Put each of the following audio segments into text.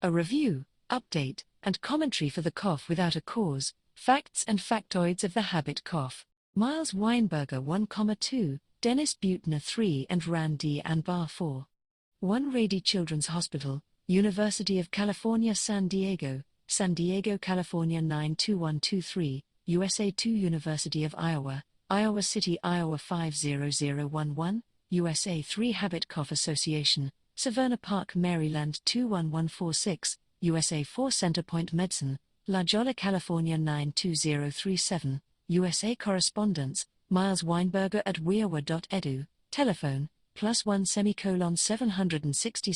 A review, update, and commentary for the cough without a cause, facts and factoids of the habit cough. Miles Weinberger 1,2, Dennis Buettner 3 and Rady and Bar 4. 1 Rady Children's Hospital, University of California San Diego, California 92123, USA 2 University of Iowa, Iowa City, Iowa 50011, USA 3 Habit Cough Association, Savannah Park, Maryland 21146, USA 4 Centerpoint Medicine, La Jolla, California 92037, USA Correspondence, Miles Weinberger at wiowa.edu, telephone, +1 760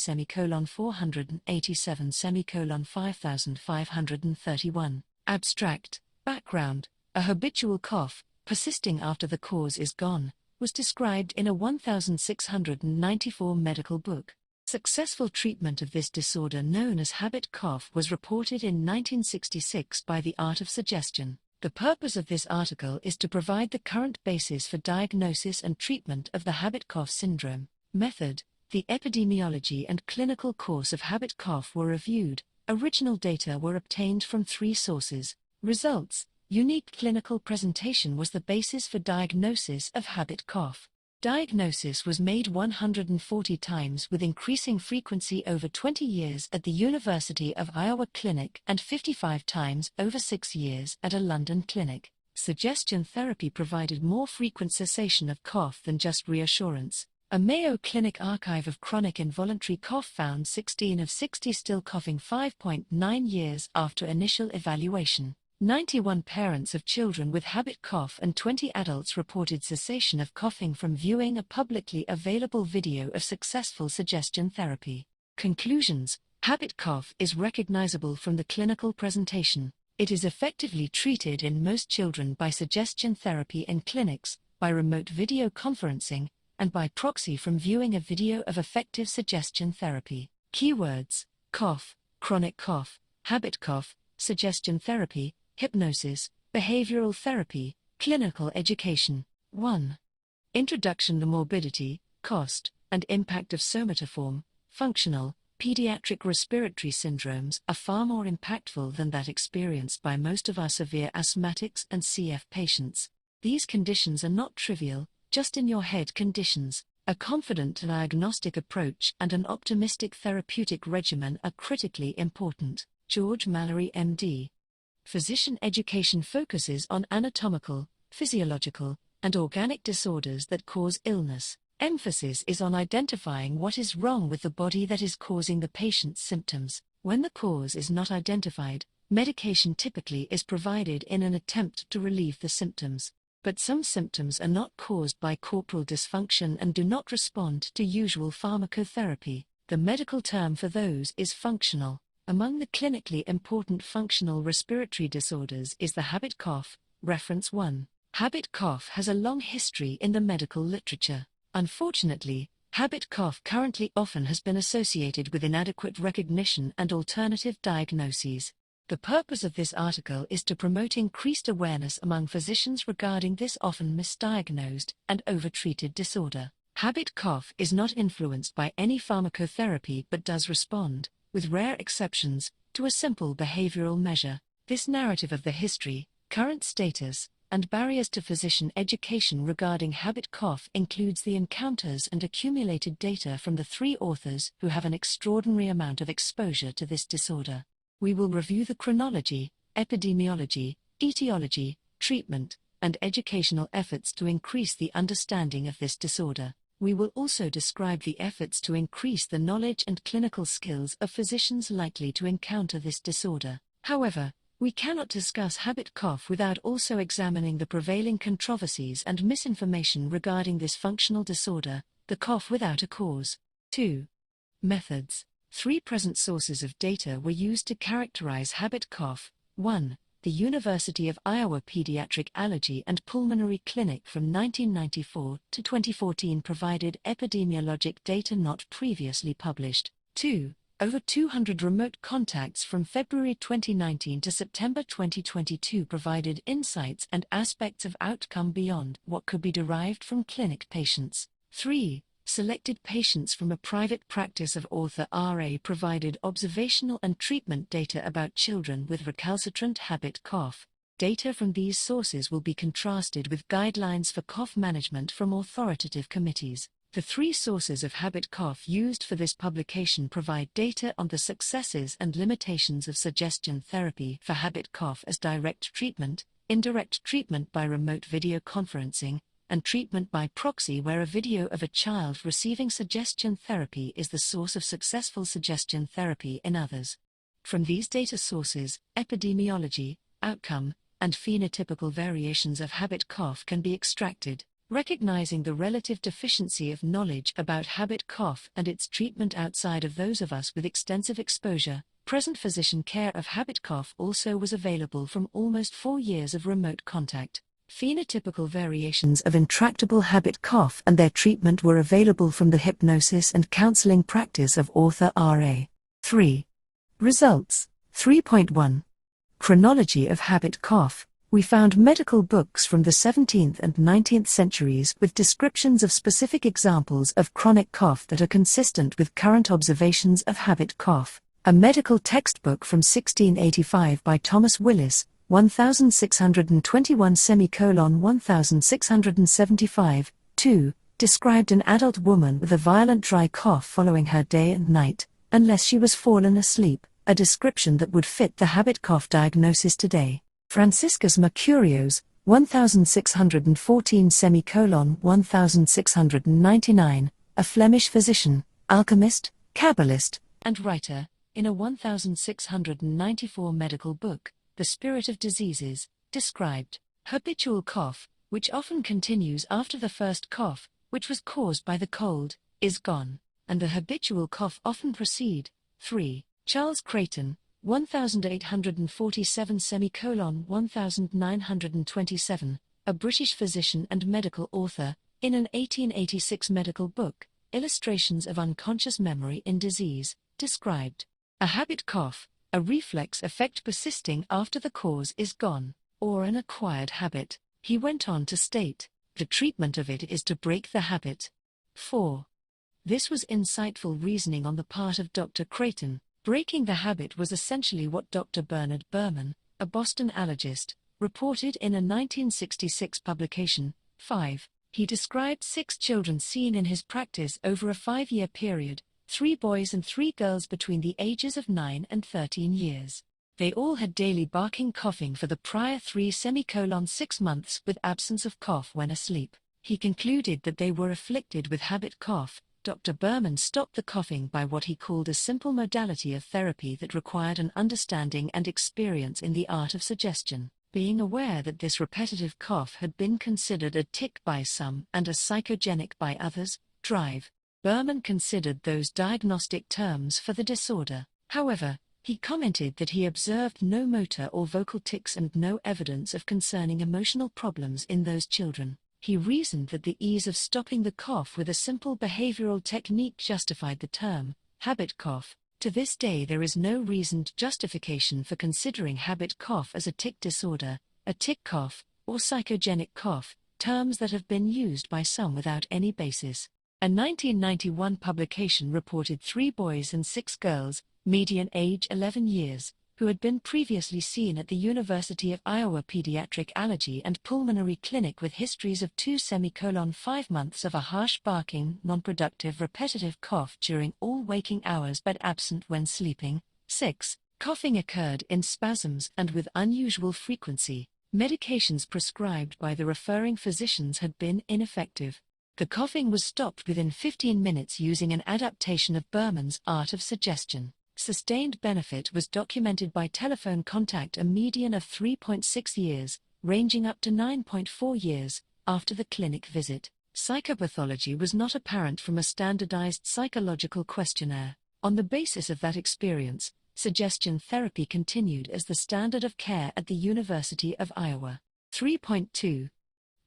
487 5531. Abstract, background, a habitual cough, persisting after the cause is gone, was described in a 1694 medical book. Successful treatment of this disorder known as habit cough was reported in 1966 by The Art of Suggestion. The purpose of this article is to provide the current basis for diagnosis and treatment of the habit cough syndrome. Method: the epidemiology and clinical course of habit cough were reviewed. Original data were obtained from 3 sources. Results: unique clinical presentation was the basis for diagnosis of habit cough. Diagnosis was made 140 times with increasing frequency over 20 years at the University of Iowa Clinic and 55 times over 6 years at a London clinic. Suggestion therapy provided more frequent cessation of cough than just reassurance. A Mayo Clinic archive of chronic involuntary cough found 16 of 60 still coughing 5.9 years after initial evaluation. 91 parents of children with habit cough and 20 adults reported cessation of coughing from viewing a publicly available video of successful suggestion therapy. Conclusions: habit cough is recognizable from the clinical presentation. It is effectively treated in most children by suggestion therapy in clinics, by remote video conferencing, and by proxy from viewing a video of effective suggestion therapy. Keywords: cough, chronic cough, habit cough, suggestion therapy, hypnosis, behavioral therapy, clinical education. 1. Introduction: the morbidity, cost, and impact of somatoform, functional, pediatric respiratory syndromes are far more impactful than that experienced by most of our severe asthmatics and CF patients. These conditions are not trivial, just in your head conditions. A confident diagnostic approach and an optimistic therapeutic regimen are critically important. George Mallory, MD. Physician education focuses on anatomical, physiological, and organic disorders that cause illness. Emphasis is on identifying what is wrong with the body that is causing the patient's symptoms. When the cause is not identified, medication typically is provided in an attempt to relieve the symptoms. But some symptoms are not caused by corporal dysfunction and do not respond to usual pharmacotherapy. The medical term for those is functional. Among the clinically important functional respiratory disorders is the habit cough. Reference 1. Habit cough has a long history in the medical literature. Unfortunately, habit cough currently often has been associated with inadequate recognition and alternative diagnoses. The purpose of this article is to promote increased awareness among physicians regarding this often misdiagnosed and overtreated disorder. Habit cough is not influenced by any pharmacotherapy but does respond, with rare exceptions, to a simple behavioral measure. This narrative of the history, current status, and barriers to physician education regarding habit cough includes the encounters and accumulated data from the 3 authors who have an extraordinary amount of exposure to this disorder. We will review the chronology, epidemiology, etiology, treatment, and educational efforts to increase the understanding of this disorder. We will also describe the efforts to increase the knowledge and clinical skills of physicians likely to encounter this disorder. However, we cannot discuss habit cough without also examining the prevailing controversies and misinformation regarding this functional disorder, the cough without a cause. 2. Methods. 3 present sources of data were used to characterize habit cough. 1. The University of Iowa Pediatric Allergy and Pulmonary Clinic from 1994 to 2014 provided epidemiologic data not previously published. 2. Over 200 remote contacts from February 2019 to September 2022 provided insights and aspects of outcome beyond what could be derived from clinic patients. 3. selected patients from a private practice of author R.A. provided observational and treatment data about children with recalcitrant habit cough. Data from these sources will be contrasted with guidelines for cough management from authoritative committees. The three sources of habit cough used for this publication provide data on the successes and limitations of suggestion therapy for habit cough as direct treatment, indirect treatment by remote video conferencing, and treatment by proxy where a video of a child receiving suggestion therapy is the source of successful suggestion therapy in others. From these data sources, epidemiology, outcome, and phenotypical variations of habit cough can be extracted. Recognizing the relative deficiency of knowledge about habit cough and its treatment outside of those of us with extensive exposure, present physician care of habit cough also was available from almost 4 years of remote contact. Phenotypical variations of intractable habit cough and their treatment were available from the hypnosis and counseling practice of author R.A. 3. Results 3.1. Chronology of habit cough. We found medical books from the 17th and 19th centuries with descriptions of specific examples of chronic cough that are consistent with current observations of habit cough. A medical textbook from 1685 by Thomas Willis, 1621-1675, 2, described an adult woman with a violent dry cough following her day and night, unless she was fallen asleep, a description that would fit the habit cough diagnosis today. Franciscus Mercurius, 1614-1699, a Flemish physician, alchemist, Kabbalist, and writer, in a 1694 medical book, The Spirit of Diseases, described habitual cough, which often continues after the first cough, which was caused by the cold, is gone, and the habitual cough often proceed. 3. Charles Creighton, 1847-1927, a British physician and medical author, in an 1886 medical book, Illustrations of Unconscious Memory in Disease, described a habit cough, a reflex effect persisting after the cause is gone, or an acquired habit. He went on to state, the treatment of it is to break the habit. 4. This was insightful reasoning on the part of Dr. Creighton. Breaking the habit was essentially what Dr. Bernard Berman, a Boston allergist, reported in a 1966 publication. 5. He described 6 children seen in his practice over a 5-year period, 3 boys and 3 girls between the ages of 9 and 13 years. They all had daily barking coughing for the prior 3-6 months with absence of cough when asleep. He concluded that they were afflicted with habit cough. Dr. Berman stopped the coughing by what he called a simple modality of therapy that required an understanding and experience in the art of suggestion. Being aware that this repetitive cough had been considered a tic by some and a psychogenic by others, drive, Berman considered those diagnostic terms for the disorder. However, he commented that he observed no motor or vocal tics and no evidence of concerning emotional problems in those children. He reasoned that the ease of stopping the cough with a simple behavioral technique justified the term habit cough. To this day there is no reasoned justification for considering habit cough as a tic disorder, a tic cough, or psychogenic cough, terms that have been used by some without any basis. A 1991 publication reported 3 boys and 6 girls, median age 11 years, who had been previously seen at the University of Iowa Pediatric Allergy and Pulmonary Clinic with histories of 2-5 months of a harsh barking, non-productive repetitive cough during all waking hours but absent when sleeping. 6. Coughing occurred in spasms and with unusual frequency. Medications prescribed by the referring physicians had been ineffective. The coughing was stopped within 15 minutes using an adaptation of Berman's art of suggestion. Sustained benefit was documented by telephone contact a median of 3.6 years, ranging up to 9.4 years, after the clinic visit. Psychopathology was not apparent from a standardized psychological questionnaire. On the basis of that experience, suggestion therapy continued as the standard of care at the University of Iowa. 3.2.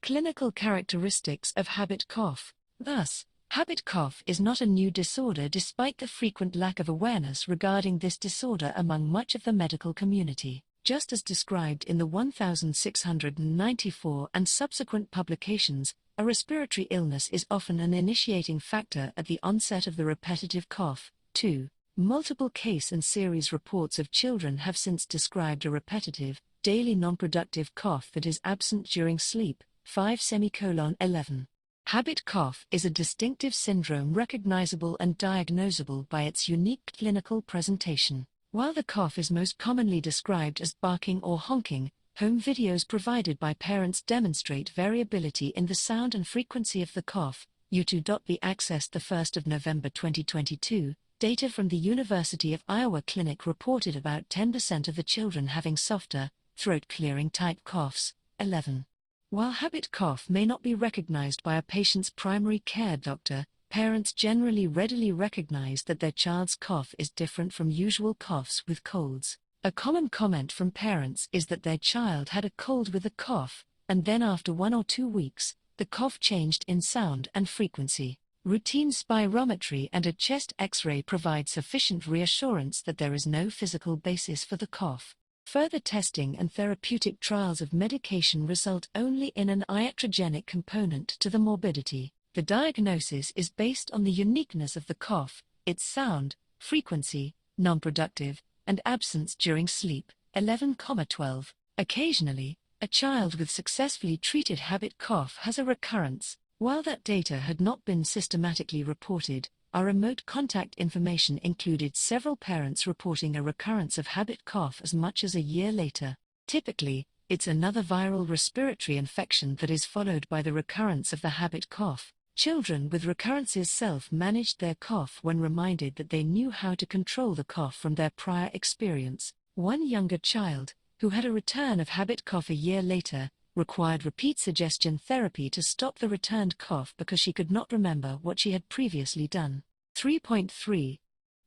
Clinical characteristics of habit cough. Thus, habit cough is not a new disorder despite the frequent lack of awareness regarding this disorder among much of the medical community. Just as described in the 1694 and subsequent publications, A respiratory illness is often an initiating factor at the onset of the repetitive cough. 2. Multiple case and series reports of children have since described a repetitive, daily non-productive cough that is absent during sleep. 5:11. Habit cough is a distinctive syndrome recognizable and diagnosable by its unique clinical presentation. While the cough is most commonly described as barking or honking, home videos provided by parents demonstrate variability in the sound and frequency of the cough. U2.B accessed 1 November 2022. Data from the University of Iowa Clinic reported about 10% of the children having softer, throat-clearing type coughs. 11. While habit cough may not be recognized by a patient's primary care doctor, parents generally readily recognize that their child's cough is different from usual coughs with colds. A common comment from parents is that their child had a cold with a cough, and then after 1 or 2 weeks, the cough changed in sound and frequency. Routine spirometry and a chest X-ray provide sufficient reassurance that there is no physical basis for the cough. Further testing and therapeutic trials of medication result only in an iatrogenic component to the morbidity. The diagnosis is based on the uniqueness of the cough, its sound, frequency, non-productive, and absence during sleep. 11,12. Occasionally, a child with successfully treated habit cough has a recurrence. While that data had not been systematically reported, our remote contact information included several parents reporting a recurrence of habit cough as much as a year later. Typically, it's another viral respiratory infection that is followed by the recurrence of the habit cough. Children with recurrences self-managed their cough when reminded that they knew how to control the cough from their prior experience. One younger child, who had a return of habit cough a year later, required repeat suggestion therapy to stop the returned cough because she could not remember what she had previously done. 3.3.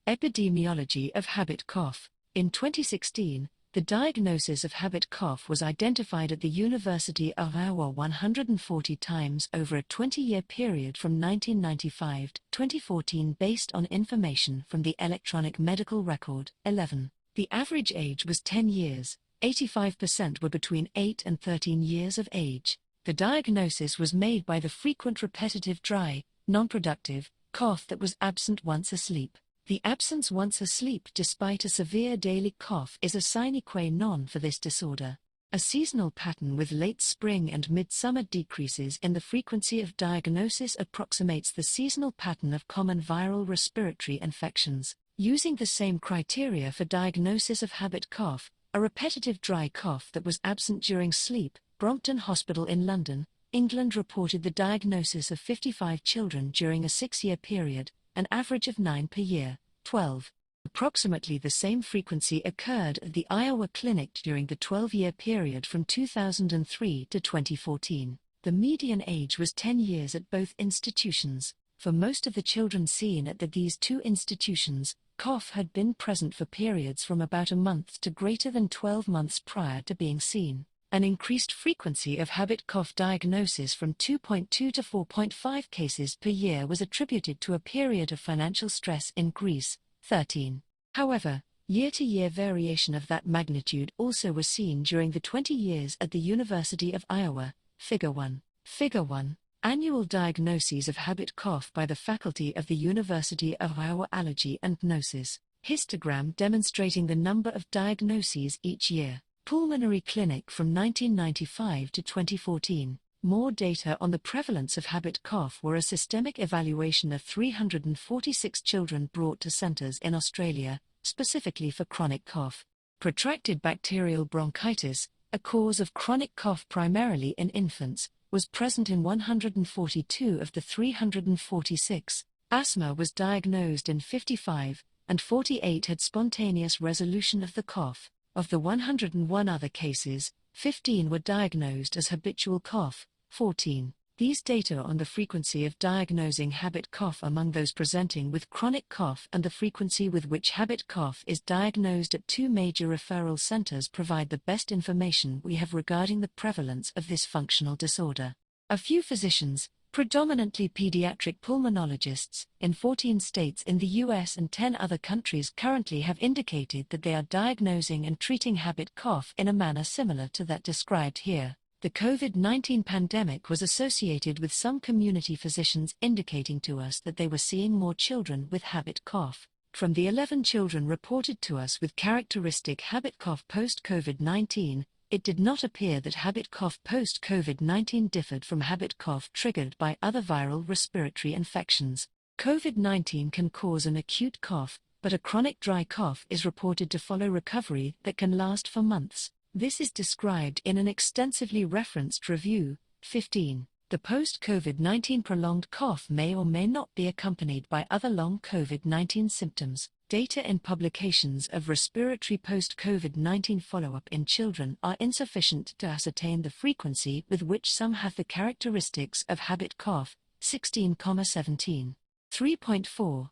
Epidemiology of habit cough. In 2016, the diagnosis of habit cough was identified at the University of Iowa 140 times over a 20-year period from 1995 to 2014 based on information from the electronic medical record. 11. The average age was 10 years. 85% were between 8 and 13 years of age. The diagnosis was made by the frequent repetitive dry, non-productive, cough that was absent once asleep. The absence once asleep despite a severe daily cough is a sine qua non for this disorder. A seasonal pattern with late spring and midsummer decreases in the frequency of diagnosis approximates the seasonal pattern of common viral respiratory infections. Using the same criteria for diagnosis of habit cough, a repetitive dry cough that was absent during sleep, Brompton Hospital in London, England reported the diagnosis of 55 children during a 6-year period, an average of 9 per year. 12. Approximately the same frequency occurred at the Iowa Clinic during the 12-year period from 2003 to 2014. The median age was 10 years at both institutions. For most of the children seen at these two institutions, cough had been present for periods from about a month to greater than 12 months prior to being seen. An increased frequency of habit cough diagnosis from 2.2 to 4.5 cases per year was attributed to a period of financial stress in Greece. 13. However, year-to-year variation of that magnitude also was seen during the 20 years at the University of Iowa. Figure 1. Figure 1. Annual diagnoses of habit cough by the faculty of the University of Iowa. Allergy and Gnosis. Histogram demonstrating the number of diagnoses each year. Pulmonary Clinic from 1995 to 2014. More data on the prevalence of habit cough were a systemic evaluation of 346 children brought to centers in Australia, specifically for chronic cough. Protracted bacterial bronchitis, a cause of chronic cough primarily in infants, was present in 142 of the 346. Asthma was diagnosed in 55, and 48 had spontaneous resolution of the cough. Of the 101 other cases, 15 were diagnosed as habitual cough. 14. These data on the frequency of diagnosing habit cough among those presenting with chronic cough and the frequency with which habit cough is diagnosed at two major referral centers provide the best information we have regarding the prevalence of this functional disorder. A few physicians, predominantly pediatric pulmonologists, in 14 states in the US and 10 other countries currently have indicated that they are diagnosing and treating habit cough in a manner similar to that described here. The COVID-19 pandemic was associated with some community physicians indicating to us that they were seeing more children with habit cough. From the 11 children reported to us with characteristic habit cough post-COVID-19, it did not appear that habit cough post-COVID-19 differed from habit cough triggered by other viral respiratory infections. COVID-19 can cause an acute cough, but a chronic dry cough is reported to follow recovery that can last for months. This is described in an extensively referenced review, 15. The post-COVID-19 prolonged cough may or may not be accompanied by other long COVID-19 symptoms. Data in publications of respiratory post-COVID-19 follow-up in children are insufficient to ascertain the frequency with which some have the characteristics of habit cough, 16,17. 3.4.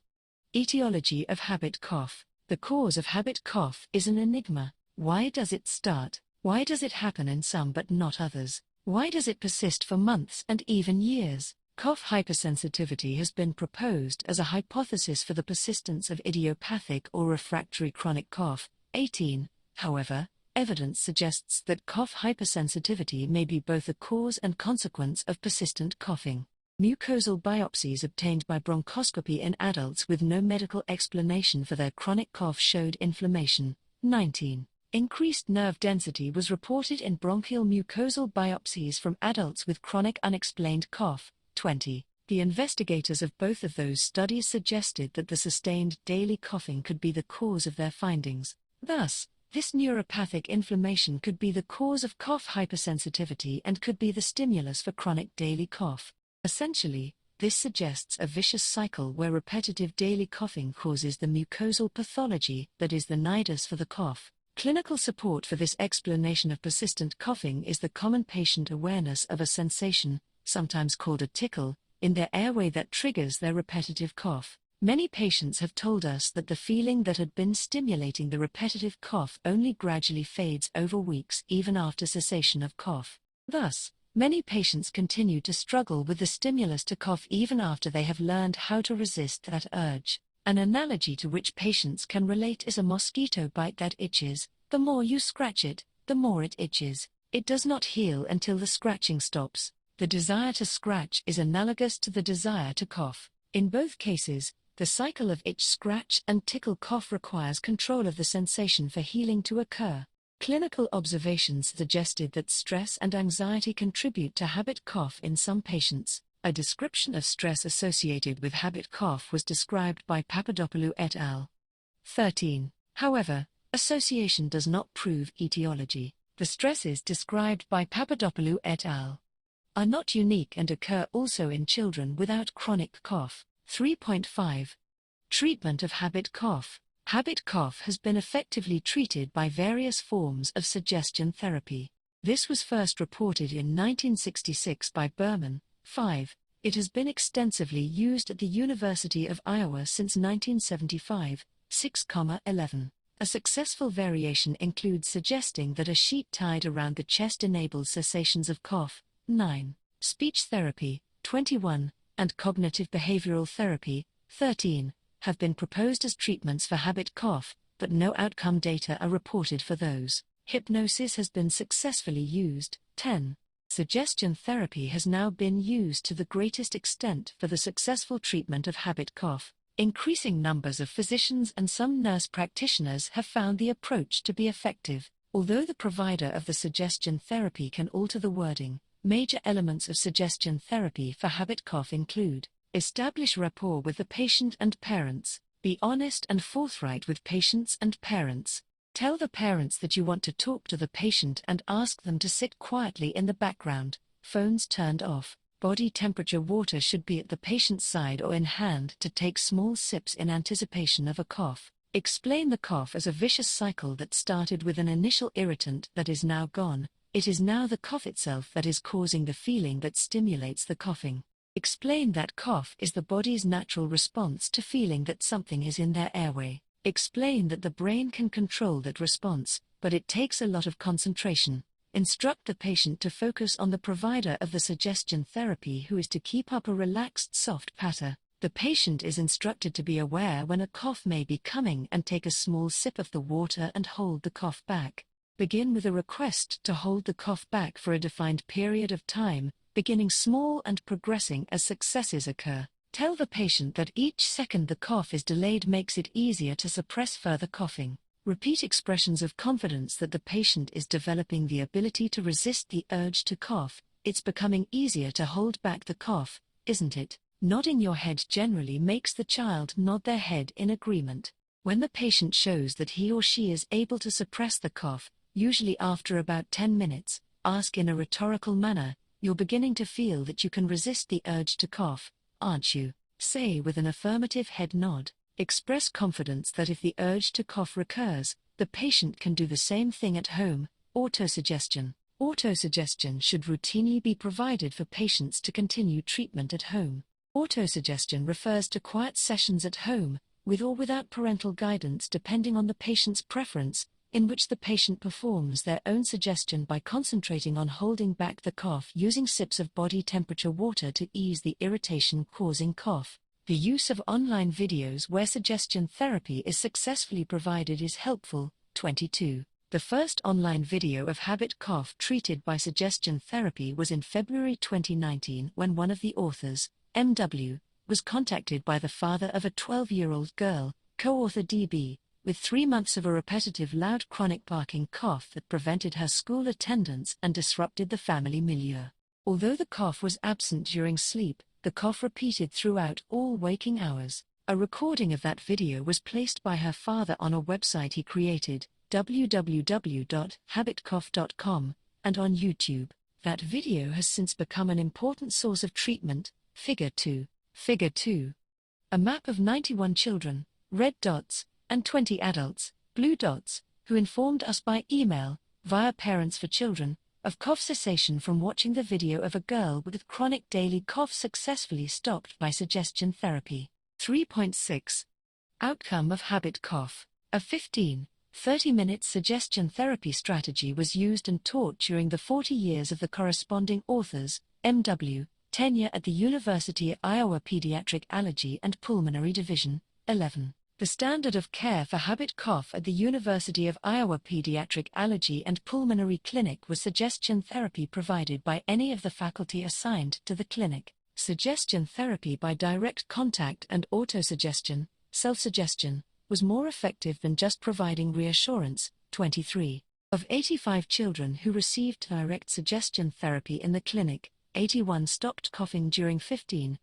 Etiology of habit cough. The cause of habit cough is an enigma. Why does it start? Why does it happen in some but not others? Why does it persist for months and even years? Cough hypersensitivity has been proposed as a hypothesis for the persistence of idiopathic or refractory chronic cough. 18. However, evidence suggests that cough hypersensitivity may be both a cause and consequence of persistent coughing. Mucosal biopsies obtained by bronchoscopy in adults with no medical explanation for their chronic cough showed inflammation. 19. Increased nerve density was reported in bronchial mucosal biopsies from adults with chronic unexplained cough. 20. The investigators of both of those studies suggested that the sustained daily coughing could be the cause of their findings. Thus, this neuropathic inflammation could be the cause of cough hypersensitivity and could be the stimulus for chronic daily cough. Essentially, this suggests a vicious cycle where repetitive daily coughing causes the mucosal pathology that is the nidus for the cough. Clinical support for this explanation of persistent coughing is the common patient awareness of a sensation, sometimes called a tickle, in their airway that triggers their repetitive cough. Many patients have told us that the feeling that had been stimulating the repetitive cough only gradually fades over weeks even after cessation of cough. Thus, many patients continue to struggle with the stimulus to cough even after they have learned how to resist that urge. An analogy to which patients can relate is a mosquito bite that itches. The more you scratch it, the more it itches. It does not heal until the scratching stops. The desire to scratch is analogous to the desire to cough. In both cases, the cycle of itch, scratch, and tickle cough requires control of the sensation for healing to occur. Clinical observations suggested that stress and anxiety contribute to habit cough in some patients. A description of stress associated with habit cough was described by Papadopoulou et al. 13. However, association does not prove etiology. The stresses described by Papadopoulou et al. Are not unique and occur also in children without chronic cough. 3.5. Treatment of habit cough. Habit cough has been effectively treated by various forms of suggestion therapy. This was first reported in 1966 by Berman. 5. It has been extensively used at the University of Iowa since 1975. 6,11. A successful variation includes suggesting that a sheet tied around the chest enables cessations of cough. 9. Speech therapy, 21, and cognitive behavioral therapy, 13, have been proposed as treatments for habit cough, but no outcome data are reported for those. Hypnosis has been successfully used. 10. Suggestion therapy has now been used to the greatest extent for the successful treatment of habit cough. Increasing numbers of physicians and some nurse practitioners have found the approach to be effective. Although the provider of the suggestion therapy can alter the wording, major elements of suggestion therapy for habit cough include: establish rapport with the patient and parents, be honest and forthright with patients and parents. Tell the parents that you want to talk to the patient and ask them to sit quietly in the background, phones turned off. Body temperature water should be at the patient's side or in hand to take small sips in anticipation of a cough. Explain the cough as a vicious cycle that started with an initial irritant that is now gone. It is now the cough itself that is causing the feeling that stimulates the coughing. Explain that cough is the body's natural response to feeling that something is in their airway. Explain that the brain can control that response, but it takes a lot of concentration. Instruct the patient to focus on the provider of the suggestion therapy, who is to keep up a relaxed, soft patter. The patient is instructed to be aware when a cough may be coming and take a small sip of the water and hold the cough back. Begin with a request to hold the cough back for a defined period of time, beginning small and progressing as successes occur. Tell the patient that each second the cough is delayed makes it easier to suppress further coughing. Repeat expressions of confidence that the patient is developing the ability to resist the urge to cough. It's becoming easier to hold back the cough, isn't it? Nodding your head generally makes the child nod their head in agreement. When the patient shows that he or she is able to suppress the cough, usually after about 10 minutes, ask in a rhetorical manner, "You're beginning to feel that you can resist the urge to cough, aren't you?" Say with an affirmative head nod. Express confidence that if the urge to cough recurs, the patient can do the same thing at home. Autosuggestion. Autosuggestion should routinely be provided for patients to continue treatment at home. Autosuggestion refers to quiet sessions at home, with or without parental guidance depending on the patient's preference, in which the patient performs their own suggestion by concentrating on holding back the cough using sips of body temperature water to ease the irritation causing cough. The use of online videos where suggestion therapy is successfully provided is helpful. 22. The first online video of habit cough treated by suggestion therapy was in February 2019 when one of the authors, M.W., was contacted by the father of a 12-year-old girl, co-author D.B., with 3 months of a repetitive loud chronic barking cough that prevented her school attendance and disrupted the family milieu. Although the cough was absent during sleep, the cough repeated throughout all waking hours. A recording of that video was placed by her father on a website he created, www.habitcough.com, and on YouTube. That video has since become an important source of treatment. Figure 2. Figure 2. A map of 91 children, red dots, and 20 adults, blue dots, who informed us by email, via Parents for Children, of cough cessation from watching the video of a girl with chronic daily cough successfully stopped by suggestion therapy. 3.6. Outcome of habit cough. A 15-30-minute suggestion therapy strategy was used and taught during the 40 years of the corresponding authors, M.W., tenure at the University of Iowa Pediatric Allergy and Pulmonary Division. 11. The standard of care for habit cough at the University of Iowa Pediatric Allergy and Pulmonary Clinic was suggestion therapy provided by any of the faculty assigned to the clinic. Suggestion therapy by direct contact and autosuggestion, self-suggestion, was more effective than just providing reassurance. 23. Of 85 children who received direct suggestion therapy in the clinic, 81 stopped coughing during 15-30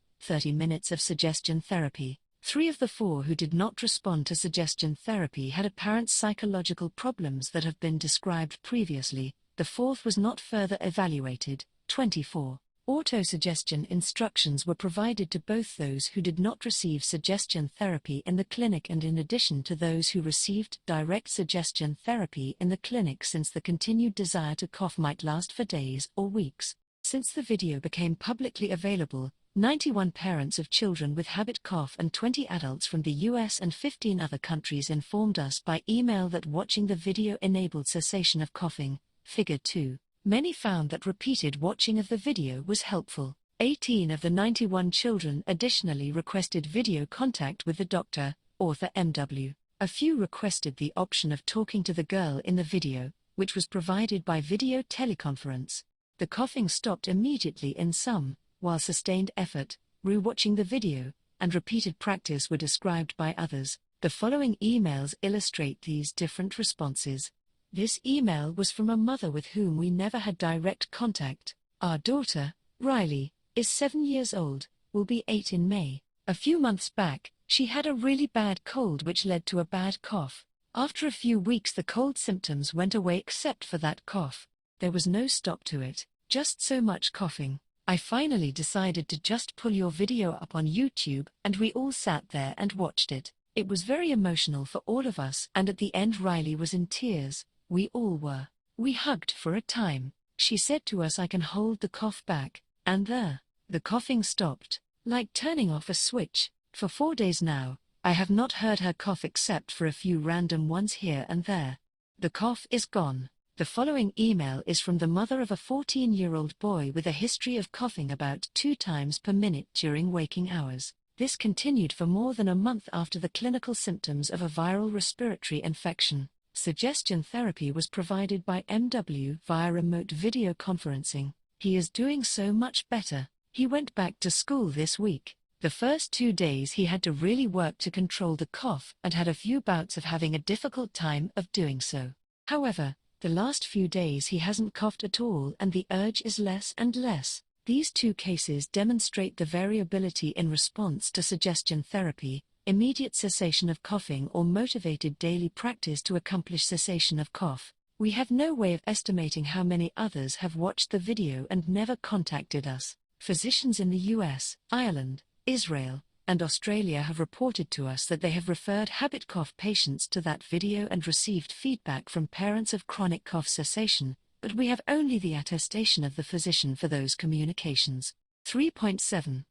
minutes of suggestion therapy. 3 of the 4 who did not respond to suggestion therapy had apparent psychological problems that have been described previously. The 4th was not further evaluated. 24. Autosuggestion instructions were provided to both those who did not receive suggestion therapy in the clinic and in addition to those who received direct suggestion therapy in the clinic, since the continued desire to cough might last for days or weeks. Since the video became publicly available, 91 parents of children with habit cough and 20 adults from the US and 15 other countries informed us by email that watching the video enabled cessation of coughing. Figure 2. Many found that repeated watching of the video was helpful. 18 of the 91 children additionally requested video contact with the doctor, author M.W. A few requested the option of talking to the girl in the video, which was provided by video teleconference. The coughing stopped immediately in some, while sustained effort, re-watching the video, and repeated practice were described by others. The following emails illustrate these different responses. This email was from a mother with whom we never had direct contact. Our daughter, Riley, is 7 years old, will be 8 in May. A few months back, she had a really bad cold which led to a bad cough. After a few weeks the cold symptoms went away except for that cough. There was no stop to it, just so much coughing. I finally decided to just pull your video up on YouTube and we all sat there and watched it. It was very emotional for all of us, and at the end Riley was in tears. We all were. We hugged for a time. She said to us, "I can hold the cough back," and the coughing stopped, like turning off a switch. For 4 days now, I have not heard her cough except for a few random ones here and there. The cough is gone. The following email is from the mother of a 14-year-old boy with a history of coughing about 2 times per minute during waking hours. This continued for more than a month after the clinical symptoms of a viral respiratory infection. Suggestion therapy was provided by MW via remote video conferencing. He is doing so much better. He went back to school this week. The first 2 days he had to really work to control the cough and had a few bouts of having a difficult time of doing so. However, the last few days he hasn't coughed at all and the urge is less and less. These 2 cases demonstrate the variability in response to suggestion therapy, immediate cessation of coughing or motivated daily practice to accomplish cessation of cough. We have no way of estimating how many others have watched the video and never contacted us. Physicians in the US, Ireland, Israel, and Australia have reported to us that they have referred habit cough patients to that video and received feedback from parents of chronic cough cessation, but we have only the attestation of the physician for those communications. 3.7.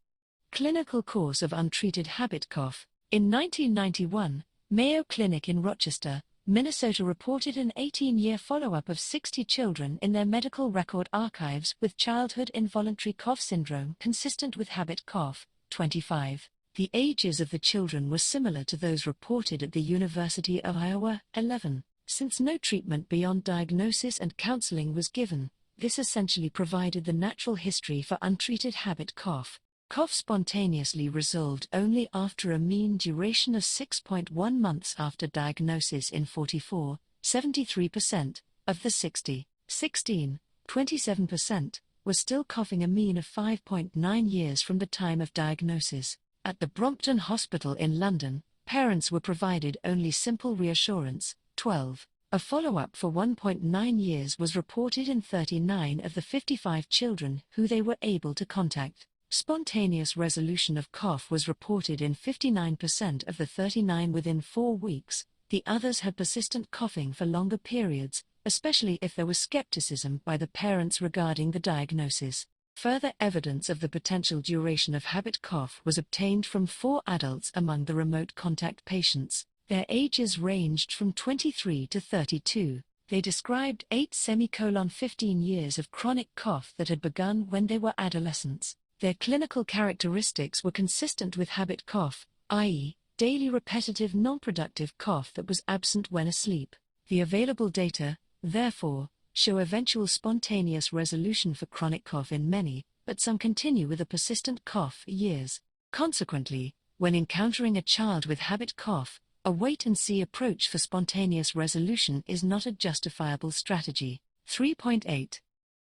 Clinical course of untreated habit cough. In 1991, Mayo Clinic in Rochester, Minnesota reported an 18-year follow-up of 60 children in their medical record archives with childhood involuntary cough syndrome consistent with habit cough. 25. The ages of the children were similar to those reported at the University of Iowa. 11. Since no treatment beyond diagnosis and counseling was given, this essentially provided the natural history for untreated habit cough. Cough spontaneously resolved only after a mean duration of 6.1 months after diagnosis in 44, 73%, of the 60. 16, 27%, were still coughing a mean of 5.9 years from the time of diagnosis. At the Brompton Hospital in London, parents were provided only simple reassurance. 12. A follow-up for 1.9 years was reported in 39 of the 55 children who they were able to contact. Spontaneous resolution of cough was reported in 59% of the 39 within 4 weeks. The others had persistent coughing for longer periods, especially if there was skepticism by the parents regarding the diagnosis. Further evidence of the potential duration of habit cough was obtained from 4 adults among the remote contact patients. Their ages ranged from 23 to 32. They described 8-15 years of chronic cough that had begun when they were adolescents. Their clinical characteristics were consistent with habit cough, i.e., daily repetitive non-productive cough that was absent when asleep. The available data, therefore, show eventual spontaneous resolution for chronic cough in many, but some continue with a persistent cough for years. Consequently, when encountering a child with habit cough, a wait-and-see approach for spontaneous resolution is not a justifiable strategy. 3.8.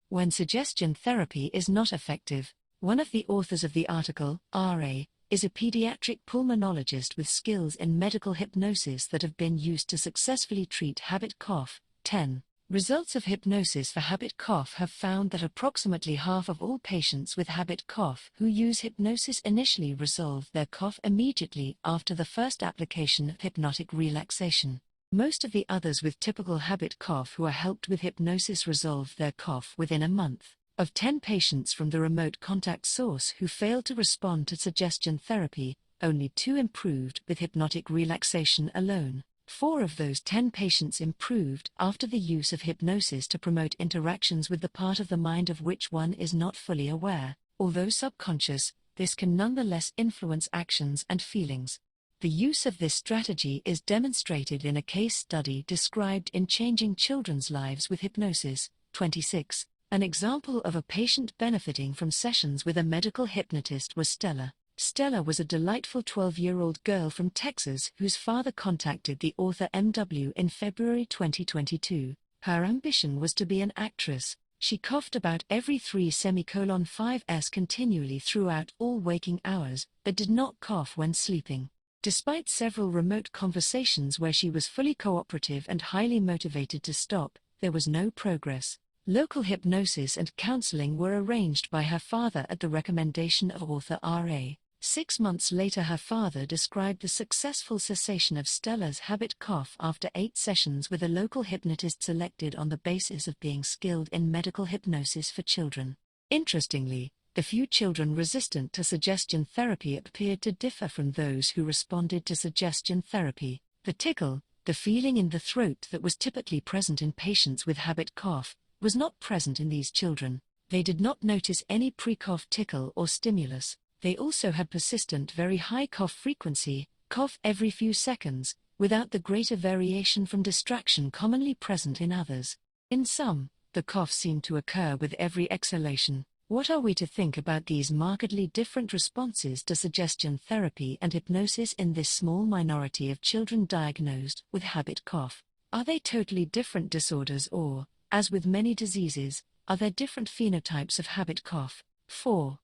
When suggestion therapy is not effective. One of the authors of the article, R.A., is a pediatric pulmonologist with skills in medical hypnosis that have been used to successfully treat habit cough. 10. Results of hypnosis for habit cough have found that approximately half of all patients with habit cough who use hypnosis initially resolve their cough immediately after the first application of hypnotic relaxation. Most of the others with typical habit cough who are helped with hypnosis resolve their cough within a month. Of 10 patients from the remote contact source who failed to respond to suggestion therapy, only 2 improved with hypnotic relaxation alone. 4 of those 10 patients improved after the use of hypnosis to promote interactions with the part of the mind of which one is not fully aware. Although subconscious, this can nonetheless influence actions and feelings. The use of this strategy is demonstrated in a case study described in Changing Children's Lives with Hypnosis, 26. An example of a patient benefiting from sessions with a medical hypnotist was Stella. Stella was a delightful 12-year-old girl from Texas whose father contacted the author MW in February 2022. Her ambition was to be an actress. She coughed about every 3:5s continually throughout all waking hours, but did not cough when sleeping. Despite several remote conversations where she was fully cooperative and highly motivated to stop, there was no progress. Local hypnosis and counseling were arranged by her father at the recommendation of author R.A. 6 months later, her father described the successful cessation of Stella's habit cough after 8 sessions with a local hypnotist selected on the basis of being skilled in medical hypnosis for children. Interestingly, the few children resistant to suggestion therapy appeared to differ from those who responded to suggestion therapy. The tickle, the feeling in the throat that was typically present in patients with habit cough, was not present in these children. They did not notice any pre-cough tickle or stimulus. They also had persistent very high cough frequency, cough every few seconds, without the greater variation from distraction commonly present in others. In some, the cough seemed to occur with every exhalation. What are we to think about these markedly different responses to suggestion therapy and hypnosis in this small minority of children diagnosed with habit cough? Are they totally different disorders or, as with many diseases, are there different phenotypes of habit cough? 4.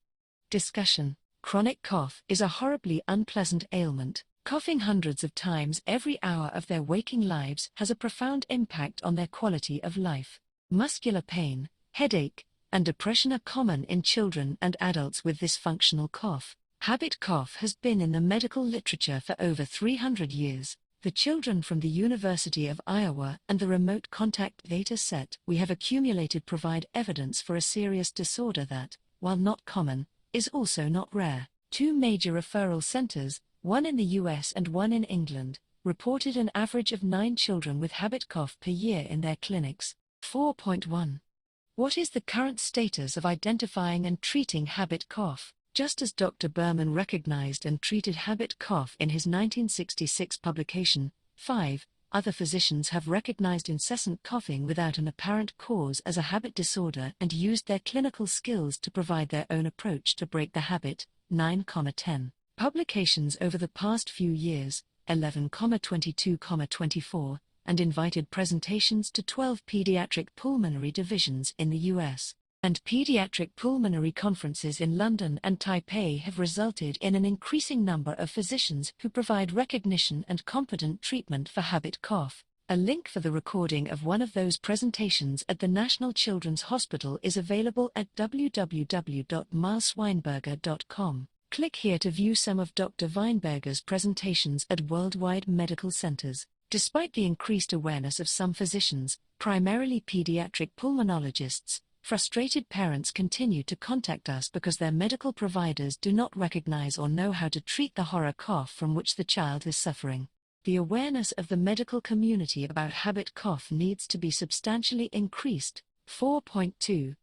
Discussion. Chronic cough is a horribly unpleasant ailment. Coughing hundreds of times every hour of their waking lives has a profound impact on their quality of life. Muscular pain, headache, and depression are common in children and adults with this functional cough. Habit cough has been in the medical literature for over 300 years. The children from the University of Iowa and the remote contact data set we have accumulated provide evidence for a serious disorder that, while not common, is also not rare. 2 major referral centers, one in the US and one in England, reported an average of 9 children with habit cough per year in their clinics. 4.1. What is the current status of identifying and treating habit cough? Just as Dr. Berman recognized and treated habit cough in his 1966 publication, 5 other physicians have recognized incessant coughing without an apparent cause as a habit disorder and used their clinical skills to provide their own approach to break the habit. 9,10 publications over the past few years, 11,22,24, and invited presentations to 12 pediatric pulmonary divisions in the US, and pediatric pulmonary conferences in London and Taipei have resulted in an increasing number of physicians who provide recognition and competent treatment for habit cough. A link for the recording of one of those presentations at the National Children's Hospital is available at www.milesweinberger.com. Click here to view some of Dr. Weinberger's presentations at worldwide medical centers. Despite the increased awareness of some physicians, primarily pediatric pulmonologists, frustrated parents continue to contact us because their medical providers do not recognize or know how to treat the horror cough from which the child is suffering. The awareness of the medical community about habit cough needs to be substantially increased. 4.2.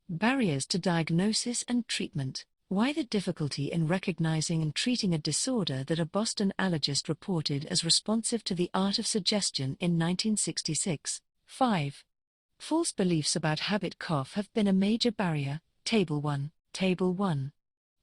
Barriers to diagnosis and treatment. Why the difficulty in recognizing and treating a disorder that a Boston allergist reported as responsive to the art of suggestion in 1966? 5. False beliefs about habit cough have been a major barrier. Table 1. Table 1.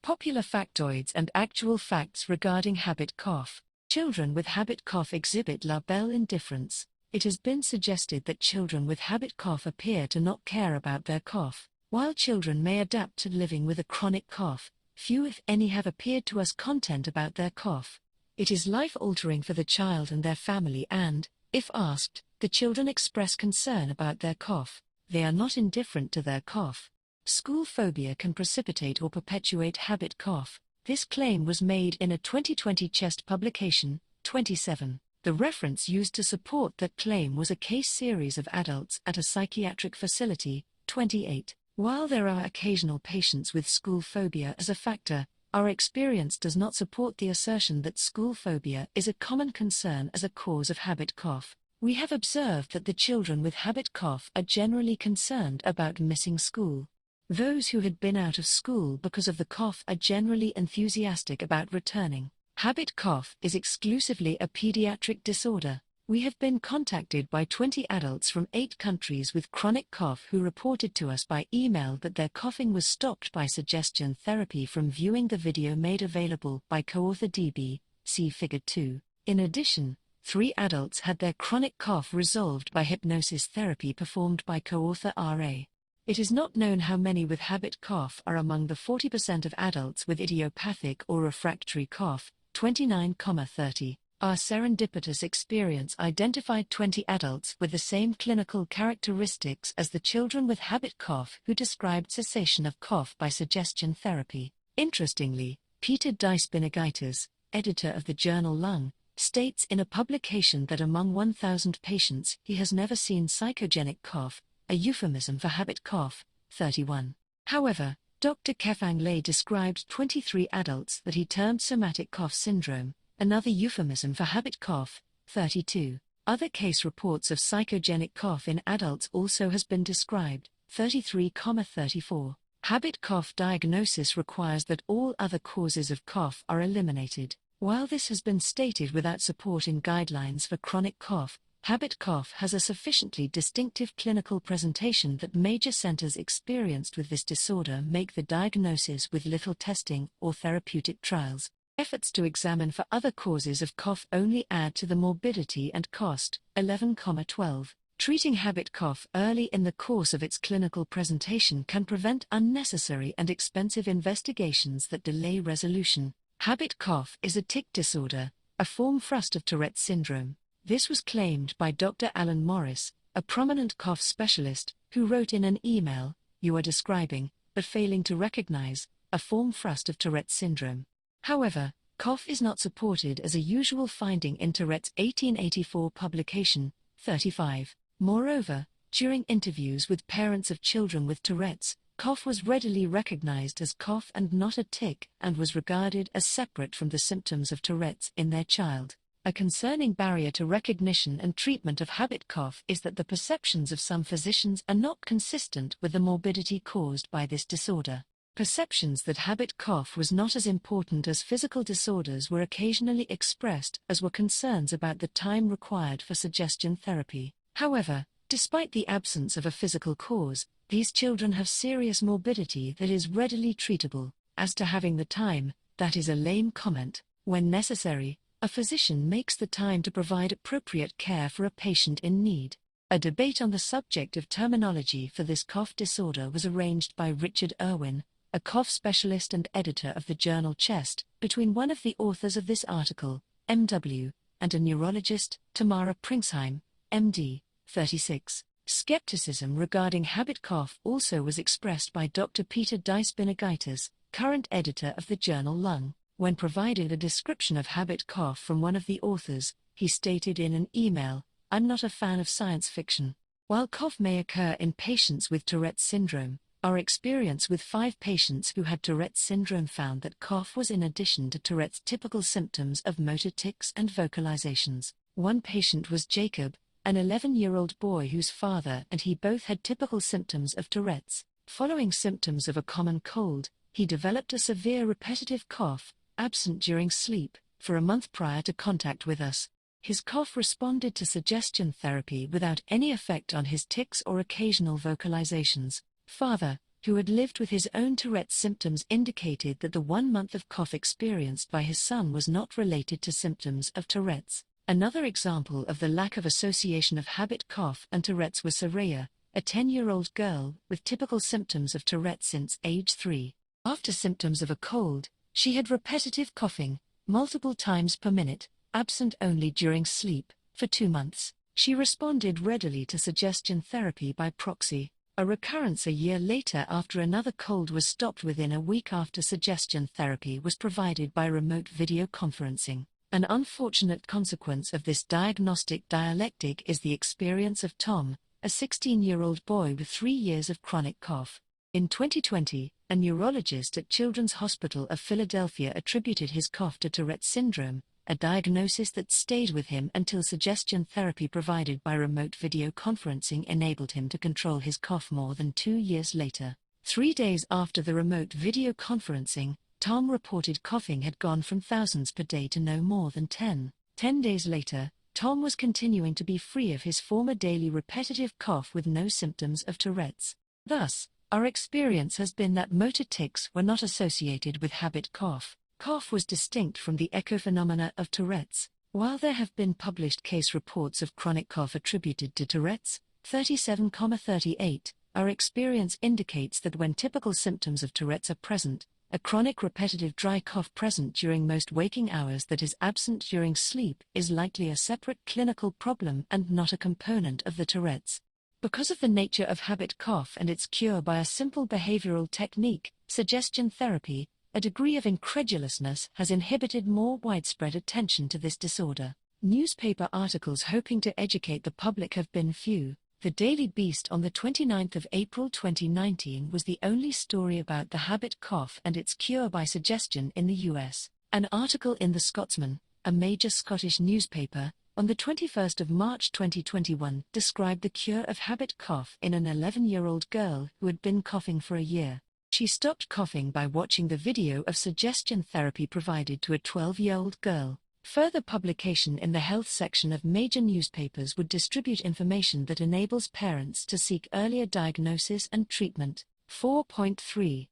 Popular factoids and actual facts regarding habit cough. Children with habit cough exhibit labile indifference. It has been suggested that children with habit cough appear to not care about their cough. While children may adapt to living with a chronic cough, few if any have appeared to us content about their cough. It is life-altering for the child and their family and, if asked, the children express concern about their cough. They are not indifferent to their cough. School phobia can precipitate or perpetuate habit cough. This claim was made in a 2020 Chest publication, 27. The reference used to support that claim was a case series of adults at a psychiatric facility, 28. While there are occasional patients with school phobia as a factor, our experience does not support the assertion that school phobia is a common concern as a cause of habit cough. We have observed that the children with habit cough are generally concerned about missing school. Those who had been out of school because of the cough are generally enthusiastic about returning. Habit cough is exclusively a pediatric disorder. We have been contacted by 20 adults from 8 countries with chronic cough who reported to us by email that their coughing was stopped by suggestion therapy from viewing the video made available by co-author DB, see Figure 2. In addition, 3 adults had their chronic cough resolved by hypnosis therapy performed by co-author RA. It is not known how many with habit cough are among the 40% of adults with idiopathic or refractory cough, 29,30. Our serendipitous experience identified 20 adults with the same clinical characteristics as the children with habit cough who described cessation of cough by suggestion therapy. Interestingly, Peter Dicebinigitis, editor of the journal Lung, states in a publication that among 1,000 patients he has never seen psychogenic cough, a euphemism for habit cough, 31. However, Dr. Kefang Lei described 23 adults that he termed somatic cough syndrome, another euphemism for habit cough, 32. Other case reports of psychogenic cough in adults also has been described, 33,34. Habit cough diagnosis requires that all other causes of cough are eliminated. While this has been stated without support in guidelines for chronic cough, habit cough has a sufficiently distinctive clinical presentation that major centers experienced with this disorder make the diagnosis with little testing or therapeutic trials. Efforts to examine for other causes of cough only add to the morbidity and cost. 11,12. Treating habit cough early in the course of its clinical presentation can prevent unnecessary and expensive investigations that delay resolution. Habit cough is a tic disorder, a form thrust of Tourette's syndrome. This was claimed by Dr. Alan Morris, a prominent cough specialist, who wrote in an email, "You are describing, but failing to recognize, a form thrust of Tourette's syndrome." However, cough is not supported as a usual finding in Tourette's 1884 publication, 35. Moreover, during interviews with parents of children with Tourette's, cough was readily recognized as cough and not a tic, and was regarded as separate from the symptoms of Tourette's in their child. A concerning barrier to recognition and treatment of habit cough is that the perceptions of some physicians are not consistent with the morbidity caused by this disorder. Perceptions that habit cough was not as important as physical disorders were occasionally expressed, as were concerns about the time required for suggestion therapy. However, despite the absence of a physical cause, these children have serious morbidity that is readily treatable. As to having the time, that is a lame comment. When necessary, a physician makes the time to provide appropriate care for a patient in need. A debate on the subject of terminology for this cough disorder was arranged by Richard Irwin, a cough specialist and editor of the journal Chest, between one of the authors of this article, M.W., and a neurologist, Tamara Pringsheim, M.D., 36. Skepticism regarding habit cough also was expressed by Dr. Peter Dyspinagaitis, current editor of the journal Lung. When provided a description of habit cough from one of the authors, he stated in an email, "I'm not a fan of science fiction." While cough may occur in patients with Tourette's syndrome, our experience with 5 patients who had Tourette's syndrome found that cough was in addition to Tourette's typical symptoms of motor tics and vocalizations. One patient was Jacob, an 11-year-old boy whose father and he both had typical symptoms of Tourette's. Following symptoms of a common cold, he developed a severe repetitive cough, absent during sleep, for a month prior to contact with us. His cough responded to suggestion therapy without any effect on his tics or occasional vocalizations. Father, who had lived with his own Tourette's symptoms, indicated that the 1 month of cough experienced by his son was not related to symptoms of Tourette's. Another example of the lack of association of habit cough and Tourette's was Saraya, a 10-year-old girl with typical symptoms of Tourette's since age 3. After symptoms of a cold, she had repetitive coughing, multiple times per minute, absent only during sleep, for 2 months. She responded readily to suggestion therapy by proxy. A recurrence a year later after another cold was stopped within a week after suggestion therapy was provided by remote video conferencing. An unfortunate consequence of this diagnostic dialectic is the experience of Tom, a 16-year-old boy with 3 years of chronic cough. In 2020, a neurologist at Children's Hospital of Philadelphia attributed his cough to Tourette's syndrome, a diagnosis that stayed with him until suggestion therapy provided by remote video conferencing enabled him to control his cough more than 2 years later. 3 days after the remote video conferencing, Tom reported coughing had gone from thousands per day to no more than 10. 10 days later, Tom was continuing to be free of his former daily repetitive cough with no symptoms of Tourette's. Thus, our experience has been that motor tics were not associated with habit cough. Cough was distinct from the echophenomena of Tourette's. While there have been published case reports of chronic cough attributed to Tourette's, 37,38, our experience indicates that when typical symptoms of Tourette's are present, a chronic repetitive dry cough present during most waking hours that is absent during sleep is likely a separate clinical problem and not a component of the Tourette's. Because of the nature of habit cough and its cure by a simple behavioral technique, suggestion therapy, a degree of incredulousness has inhibited more widespread attention to this disorder. Newspaper articles hoping to educate the public have been few. The Daily Beast on the 29th of April 2019 was the only story about the habit cough and its cure by suggestion in the US. An article in The Scotsman, a major Scottish newspaper, on the 21st of March 2021 described the cure of habit cough in an 11-year-old girl who had been coughing for a year. She stopped coughing by watching the video of suggestion therapy provided to a 12-year-old girl. Further publication in the health section of major newspapers would distribute information that enables parents to seek earlier diagnosis and treatment. 4.3.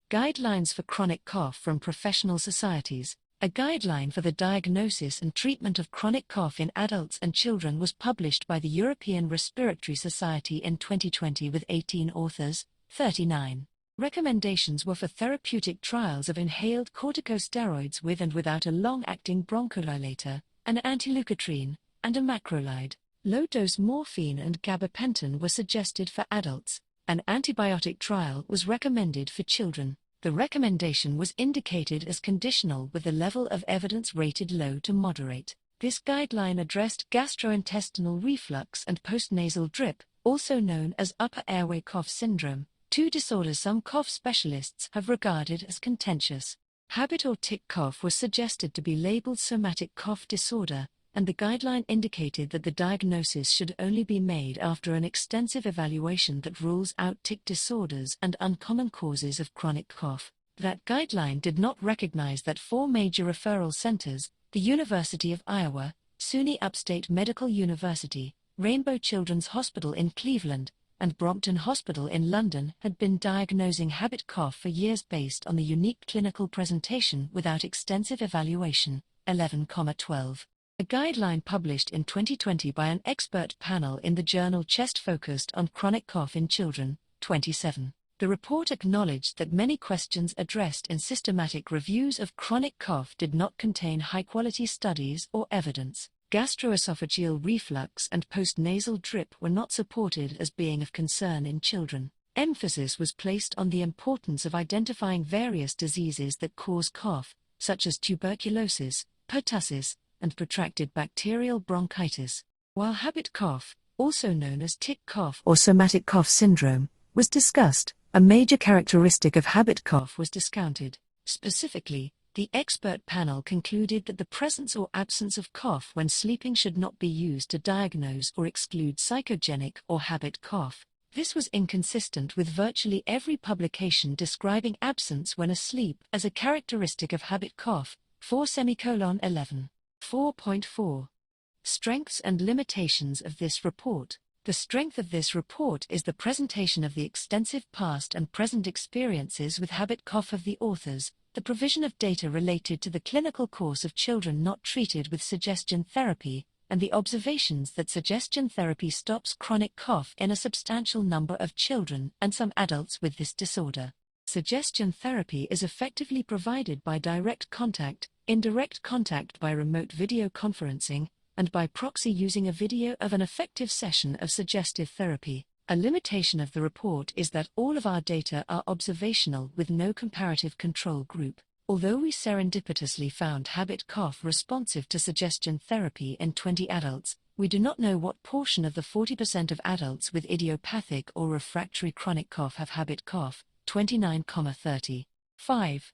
Guidelines for chronic cough from professional societies. A guideline for the diagnosis and treatment of chronic cough in adults and children was published by the European Respiratory Society in 2020 with 18 authors, 39. Recommendations were for therapeutic trials of inhaled corticosteroids with and without a long-acting bronchodilator, an antileukotriene, and a macrolide. Low-dose morphine and gabapentin were suggested for adults. An antibiotic trial was recommended for children. The recommendation was indicated as conditional with the level of evidence rated low to moderate. This guideline addressed gastrointestinal reflux and postnasal drip, also known as upper airway cough syndrome, two disorders some cough specialists have regarded as contentious. Habit or tic cough was suggested to be labeled somatic cough disorder, and the guideline indicated that the diagnosis should only be made after an extensive evaluation that rules out tic disorders and uncommon causes of chronic cough. That guideline did not recognize that four major referral centers, the University of Iowa, SUNY Upstate Medical University, Rainbow Children's Hospital in Cleveland, and Brompton Hospital in London, had been diagnosing habit cough for years based on the unique clinical presentation without extensive evaluation. 11,12. A guideline published in 2020 by an expert panel in the journal Chest focused on chronic cough in children. 27. The report acknowledged that many questions addressed in systematic reviews of chronic cough did not contain high-quality studies or evidence. Gastroesophageal reflux and postnasal drip were not supported as being of concern in children. Emphasis was placed on the importance of identifying various diseases that cause cough, such as tuberculosis, pertussis, and protracted bacterial bronchitis. While habit cough, also known as tic cough or somatic cough syndrome, was discussed, a major characteristic of habit cough was discounted. Specifically, the expert panel concluded that the presence or absence of cough when sleeping should not be used to diagnose or exclude psychogenic or habit cough. This was inconsistent with virtually every publication describing absence when asleep as a characteristic of habit cough. 4:11. 4.4. Strengths and limitations of this report. The strength of this report is the presentation of the extensive past and present experiences with habit cough of the authors, the provision of data related to the clinical course of children not treated with suggestion therapy, and the observations that suggestion therapy stops chronic cough in a substantial number of children and some adults with this disorder. Suggestion therapy is effectively provided by direct contact, indirect contact by remote video conferencing, and by proxy using a video of an effective session of suggestive therapy. A limitation of the report is that all of our data are observational with no comparative control group. Although we serendipitously found habit cough responsive to suggestion therapy in 20 adults, we do not know what portion of the 40% of adults with idiopathic or refractory chronic cough have habit cough. 29,30. 5.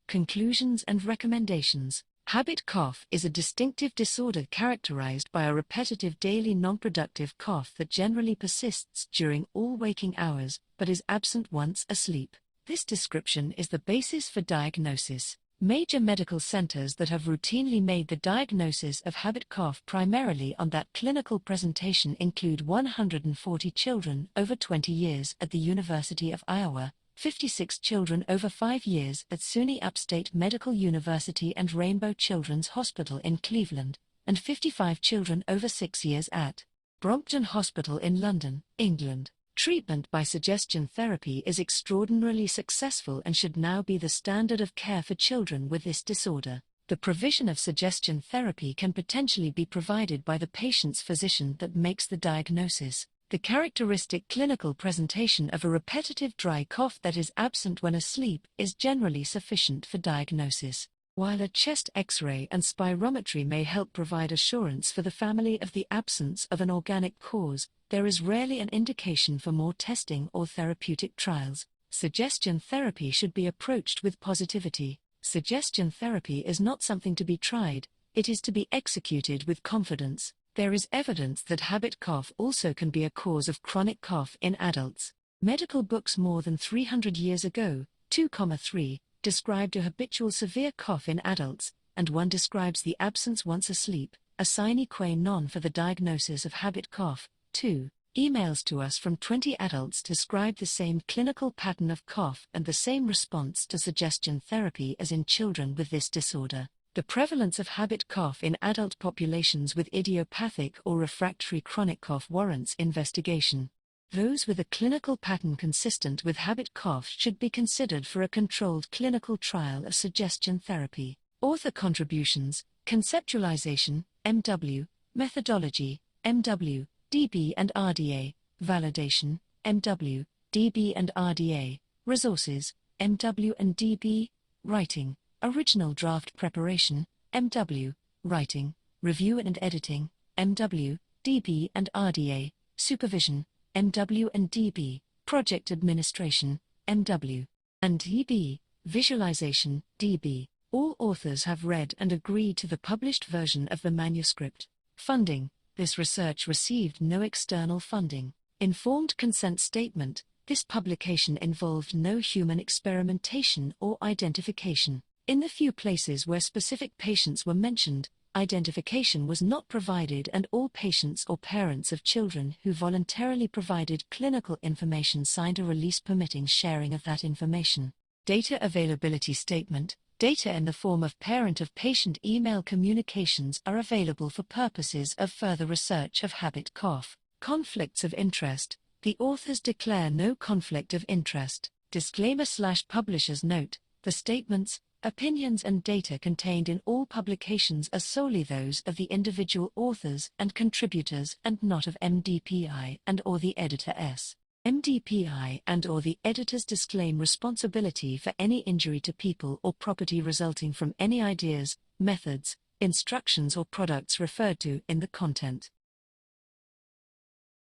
Conclusions and recommendations. Habit cough is a distinctive disorder characterized by a repetitive daily non-productive cough that generally persists during all waking hours, but is absent once asleep. This description is the basis for diagnosis. Major medical centers that have routinely made the diagnosis of habit cough primarily on that clinical presentation include 140 children over 20 years at the University of Iowa, 56 children over 5 years at SUNY Upstate Medical University and Rainbow Children's Hospital in Cleveland, and 55 children over 6 years at Brompton Hospital in London, England. Treatment by suggestion therapy is extraordinarily successful and should now be the standard of care for children with this disorder. The provision of suggestion therapy can potentially be provided by the patient's physician that makes the diagnosis. The characteristic clinical presentation of a repetitive dry cough that is absent when asleep is generally sufficient for diagnosis. While a chest X-ray and spirometry may help provide assurance for the family of the absence of an organic cause, there is rarely an indication for more testing or therapeutic trials. Suggestion therapy should be approached with positivity. Suggestion therapy is not something to be tried, it is to be executed with confidence. There is evidence that habit cough also can be a cause of chronic cough in adults. Medical books more than 300 years ago, 2,3 described a habitual severe cough in adults, and 1 describes the absence once asleep, a sine qua non for the diagnosis of habit cough. 2. Emails to us from 20 adults describe the same clinical pattern of cough and the same response to suggestion therapy as in children with this disorder. The prevalence of habit cough in adult populations with idiopathic or refractory chronic cough warrants investigation. Those with a clinical pattern consistent with habit cough should be considered for a controlled clinical trial of suggestion therapy. Author contributions: conceptualization, MW, methodology, MW, DB and RDA, validation, MW, DB and RDA, resources, MW and DB, writing, original draft preparation, MW, writing, review and editing, MW, DB and RDA, supervision, MW and DB, project administration, MW, and DB, visualization, DB. All authors have read and agreed to the published version of the manuscript. Funding: this research received no external funding. Informed consent statement: this publication involved no human experimentation or identification. In the few places where specific patients were mentioned, identification was not provided, and all patients or parents of children who voluntarily provided clinical information signed a release permitting sharing of that information. Data availability statement: data in the form of parent-of-patient email communications are available for purposes of further research of habit cough. Conflicts of interest: the authors declare no conflict of interest. Disclaimer/publisher's note: the statements, opinions and data contained in all publications are solely those of the individual authors and contributors and not of MDPI and/or the editor S. MDPI and/or the editors disclaim responsibility for any injury to people or property resulting from any ideas, methods, instructions or products referred to in the content.